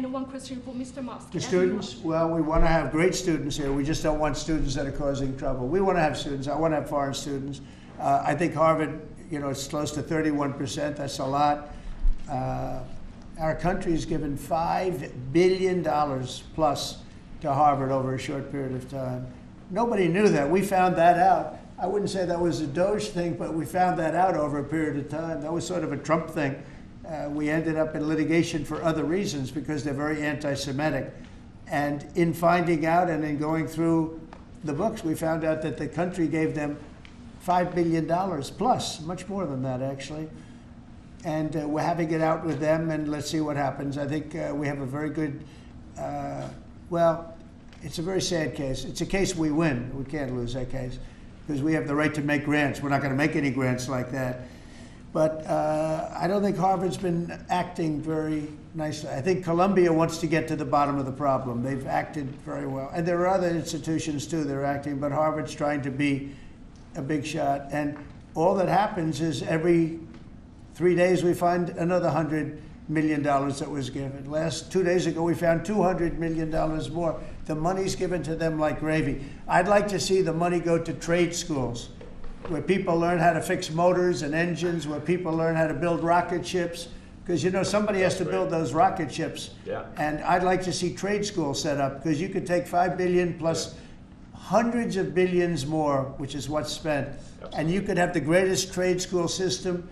And one question for Mr. Musk. The students, well, we want to have great students here. We just don't want students that are causing trouble. We want to have students. I want to have foreign students. I think Harvard, it's close to 31%. That's a lot. Our country has given $5 billion plus to Harvard over a short period of time. Nobody knew that. We found that out. I wouldn't say that was a DOGE thing, but we found that out over a period of time. That was sort of a Trump thing. We ended up in litigation for other reasons because they're very anti-Semitic. And in finding out and in going through the books, we found out that the country gave them $5 billion plus, much more than that actually. And we're having it out with them, and let's see what happens. I think we have a very good, well, it's a very sad case. It's a case we win. We can't lose that case because we have the right to make grants. We're not going to make any grants like that. But I don't think Harvard's been acting very nicely. I think Columbia wants to get to the bottom of the problem. They've acted very well. And there are other institutions, too, that are acting, but Harvard's trying to be a big shot. And all that happens is every 3 days we find another $100 million that was given. 2 days ago, we found $200 million more. The money's given to them like gravy. I'd like to see the money go to trade schools, where people learn how to fix motors and engines, where people learn how to build rocket ships. Because, somebody has to build those rocket ships. Yeah. And I'd like to see trade schools set up, because you could take $5 billion plus hundreds of billions more, which is what's spent. Absolutely. And you could have the greatest trade school system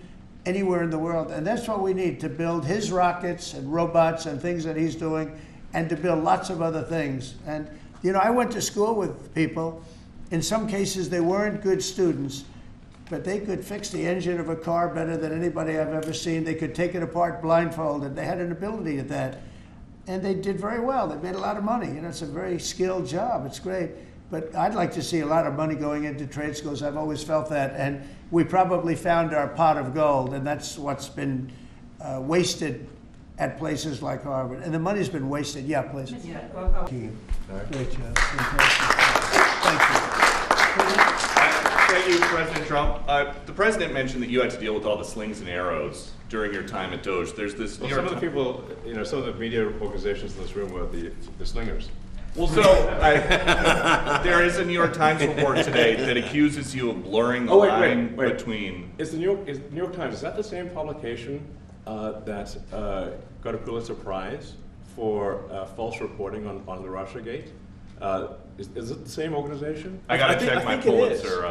anywhere in the world. And that's what we need to build his rockets and robots and things that he's doing, and to build lots of other things. And, I went to school with people. In some cases, they weren't good students, but they could fix the engine of a car better than anybody I've ever seen. They could take it apart blindfolded. They had an ability at that. And they did very well. They made a lot of money. It's a very skilled job. It's great. But I'd like to see a lot of money going into trade schools. I've always felt that. And we probably found our pot of gold, and that's what's been wasted at places like Harvard. And the money's been wasted. Yeah, please. Yeah. Great job. Thank you. Thank you, President Trump. The president mentioned that you had to deal with all the slings and arrows during your time at DOGE. There's this. Well, some of the people, some of the media organizations in this room were the slingers. Well, so there is a New York Times report today that accuses you of blurring the line between. Is the New York Times, is that the same publication that got a Pulitzer Prize for false reporting on the Russiagate? Is it the same organization? I got to check my Pulitzer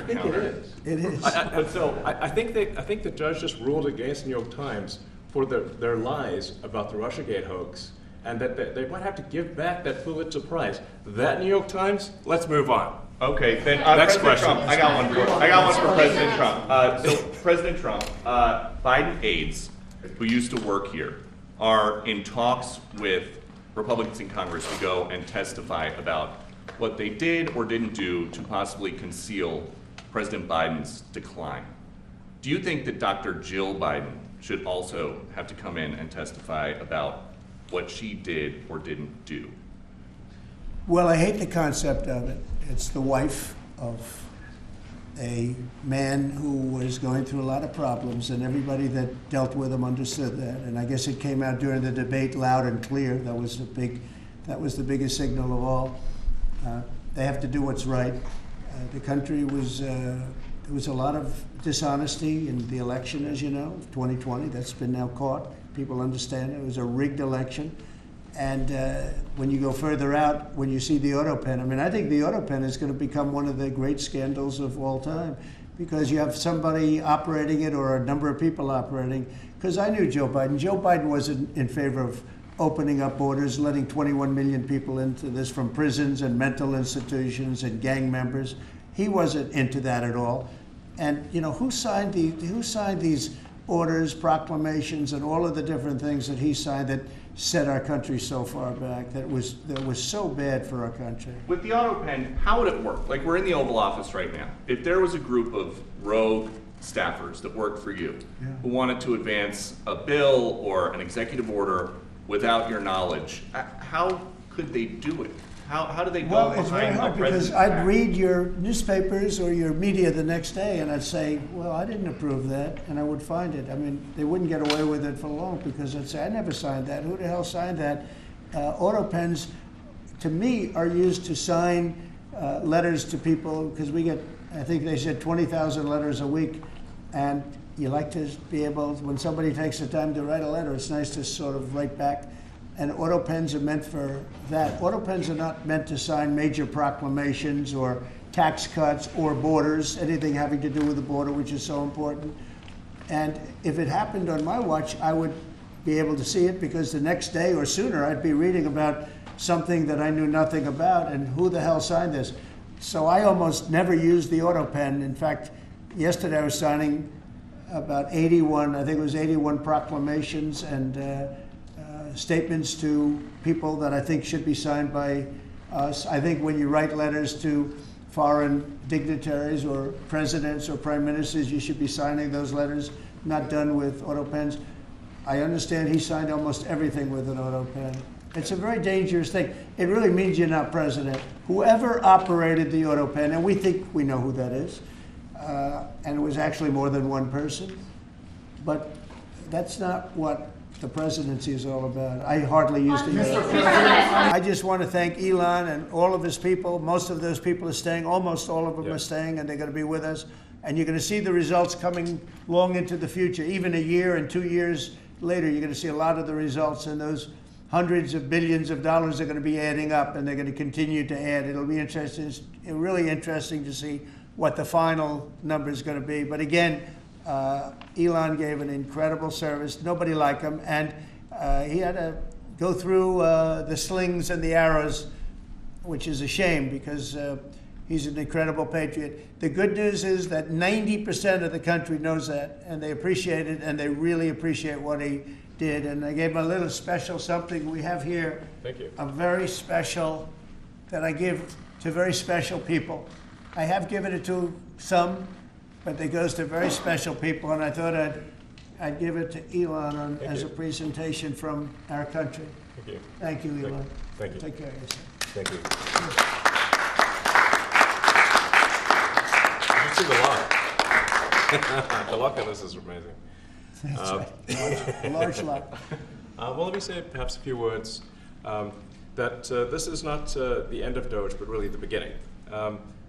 counter. It is. I think the judge just ruled against the New York Times for their lies about the Russiagate hoax, and that they might have to give back that Pulitzer Prize. That New York Times. Let's move on. Okay, then Next President question. Trump, I got one for President Trump. So President Trump, Biden aides who used to work here are in talks with Republicans in Congress to go and testify about what they did or didn't do to possibly conceal President Biden's decline. Do you think that Dr. Jill Biden should also have to come in and testify about what she did or didn't do? Well, I hate the concept of it. It's the wife of a man who was going through a lot of problems, and everybody that dealt with him understood that. And I guess it came out during the debate loud and clear. That was the biggest signal of all. They have to do what's right. The country was, there was a lot of dishonesty in the election, as you know, 2020. That's been now caught. People understand it. It was a rigged election. And when you go further out, when you see the auto pen, I think the auto pen is going to become one of the great scandals of all time, because you have somebody operating it or a number of people operating. Because I knew Joe Biden. Joe Biden wasn't in favor of opening up borders, letting 21 million people into this from prisons and mental institutions and gang members. He wasn't into that at all. And who signed these orders, proclamations, and all of the different things that he signed that set our country so far back, that was so bad for our country? With the auto pen, how would it work? Like, we're in the Oval Office right now. If there was a group of rogue staffers that worked for you who wanted to advance a bill or an executive order without your knowledge, how could they do it? How do they go Well, and it's very find hard the because president's I'd back? read your newspapers or your media the next day and I'd say, well, I didn't approve that, and I would find it. I mean, they wouldn't get away with it for long because I'd say, I never signed that. Who the hell signed that? Auto pens, to me, are used to sign letters to people because we get, I think they said 20,000 letters a week, and you like to be able, when somebody takes the time to write a letter, it's nice to sort of write back. And auto pens are meant for that. Auto pens are not meant to sign major proclamations or tax cuts or borders, anything having to do with the border, which is so important. And if it happened on my watch, I would be able to see it because the next day or sooner I'd be reading about something that I knew nothing about and who the hell signed this. So I almost never use the auto pen. In fact, yesterday I was signing about 81, I think it was 81 proclamations and statements to people that I think should be signed by us. I think when you write letters to foreign dignitaries or presidents or prime ministers, you should be signing those letters, not done with auto pens. I understand he signed almost everything with an auto pen. It's a very dangerous thing. It really means you're not president. Whoever operated the auto pen, and we think we know who that is, and it was actually more than one person, but that's not what the presidency is all about. I hardly use the auto pen. I just want to thank Elon and all of his people. Most of those people are staying, almost all of them are staying, and they're going to be with us. And you're going to see the results coming long into the future. Even a year and 2 years later, you're going to see a lot of the results, and those hundreds of billions of dollars are going to be adding up, and they're going to continue to add. It'll be interesting, really interesting to see what the final number is going to be. But again, Elon gave an incredible service. Nobody like him, and he had to go through the slings and the arrows, which is a shame because he's an incredible patriot. The good news is that 90% of the country knows that, and they appreciate it, and they really appreciate what he did. And I gave him a little special something we have here. Thank you. A very special that I give to very special people. I have given it to some, but it goes to very special people, and I thought I'd give it to Elon as a presentation from our country. Thank you. Thank you, Elon. Thank you. Take care of yourself. Thank you. You see the lock. The lock on this is amazing. That's right. Large lot. Well, let me say perhaps a few words that this is not the end of DOGE, but really the beginning.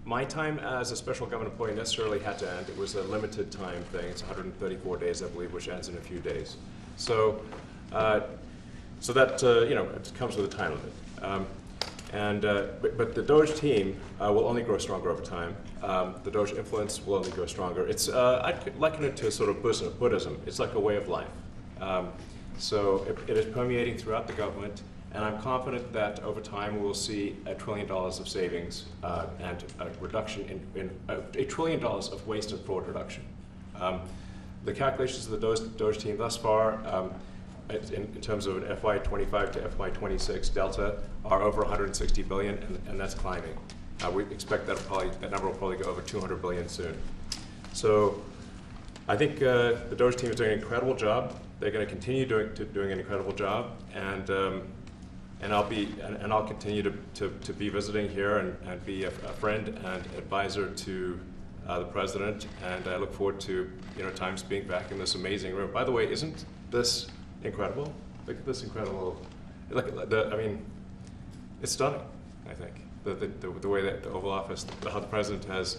My time as a special government employee necessarily had to end. It was a limited time thing. It's 134 days, I believe, which ends in a few days. So, so that it comes with a time limit. But the DOGE team will only grow stronger over time. The DOGE influence will only grow stronger. It's I'd liken it to sort of Buddhism. It's like a way of life. So it is permeating throughout the government. And I'm confident that over time we will see $1 trillion of savings and a reduction in $1 trillion of waste and fraud reduction. The calculations of the DOGE team thus far, in terms of an FY25 to FY26 delta, are over 160 billion, and that's climbing. We expect that number will probably go over 200 billion soon. So I think the DOGE team is doing an incredible job. They're going to continue doing an incredible job, and I'll continue to be visiting here and be a friend and advisor to the president. And I look forward to times being back in this amazing room. By the way, isn't this incredible? Look at this incredible. I mean, it's stunning. I think the way that the Oval Office, how the president has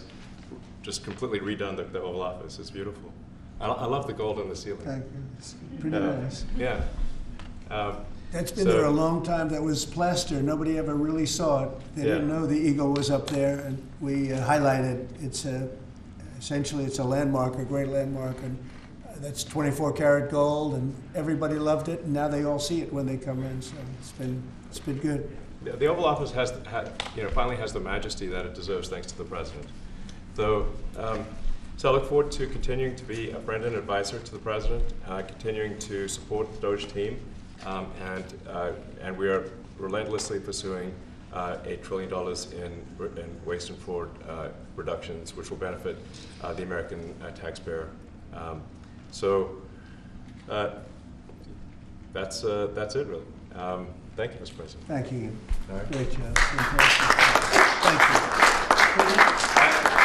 just completely redone the Oval Office is beautiful. I love the gold on the ceiling. Thank you. It's pretty nice. Yeah. That's been there a long time. That was plaster. Nobody ever really saw it. They didn't know the eagle was up there, and we highlighted. It's essentially it's a landmark, a great landmark, and that's 24 karat gold, and everybody loved it. And now they all see it when they come in. So it's been good. The Oval Office finally has the majesty that it deserves, thanks to the president. So I look forward to continuing to be a friend and advisor to the president, continuing to support the DOGE team. And we are relentlessly pursuing $8 trillion in waste and fraud reductions, which will benefit the American taxpayer. So that's it, really. Thank you, Mr. President. Thank you. All right. Great job. Fantastic. Thank you.